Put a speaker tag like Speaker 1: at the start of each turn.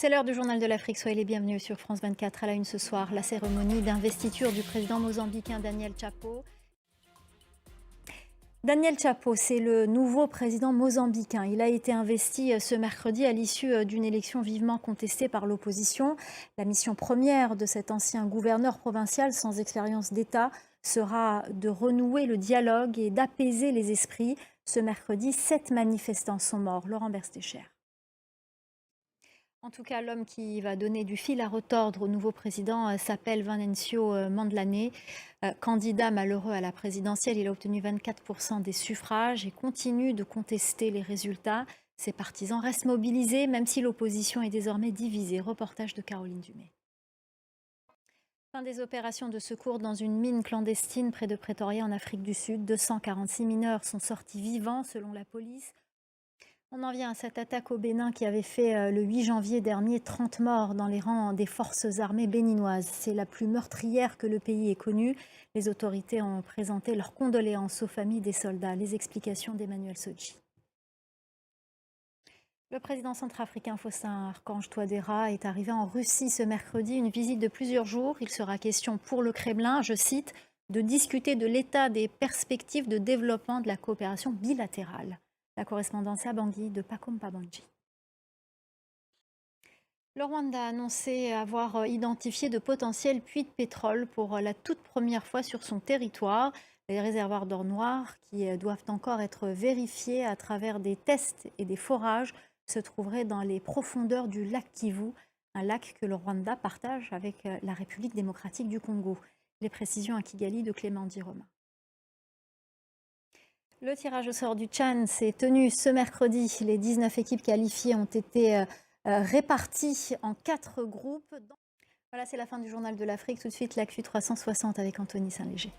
Speaker 1: C'est l'heure du journal de l'Afrique. Soyez les bienvenus sur France 24. À la une ce soir, la cérémonie d'investiture du président mozambicain Daniel Chapo. Daniel Chapo, c'est le nouveau président mozambicain. Il a été investi ce mercredi à l'issue d'une élection vivement contestée par l'opposition. La mission première de cet ancien gouverneur provincial sans expérience d'État sera de renouer le dialogue et d'apaiser les esprits. Ce mercredi, 7 manifestants sont morts. Laurent Berstécher. En tout cas, l'homme qui va donner du fil à retordre au nouveau président s'appelle Venancio Mondlane. Candidat malheureux à la présidentielle, il a obtenu 24% des suffrages et continue de contester les résultats. Ses partisans restent mobilisés, même si l'opposition est désormais divisée. Reportage de Caroline Dumais. Fin des opérations de secours dans une mine clandestine près de Pretoria en Afrique du Sud. 246 mineurs sont sortis vivants selon la police. On en vient à cette attaque au Bénin qui avait fait le 8 janvier dernier 30 morts dans les rangs des forces armées béninoises. C'est la plus meurtrière que le pays ait connue. Les autorités ont présenté leurs condoléances aux familles des soldats. Les explications d'Emmanuel Sodji. Le président centrafricain Faustin Archange Touadéra est arrivé en Russie ce mercredi, une visite de plusieurs jours. Il sera question pour le Kremlin, je cite, de discuter de l'état des perspectives de développement de la coopération bilatérale. La correspondance à Bangui de Pacom Pabanji. Le Rwanda a annoncé avoir identifié de potentiels puits de pétrole pour la toute première fois sur son territoire. Les réservoirs d'or noir, qui doivent encore être vérifiés à travers des tests et des forages, se trouveraient dans les profondeurs du lac Kivu, un lac que le Rwanda partage avec la République démocratique du Congo. Les précisions à Kigali de Clément Diroma. Le tirage au sort du CHAN s'est tenu ce mercredi. Les 19 équipes qualifiées ont été réparties en 4 groupes. Voilà, c'est la fin du journal de l'Afrique. Tout de suite, l'ACU 360 avec Anthony Saint-Léger.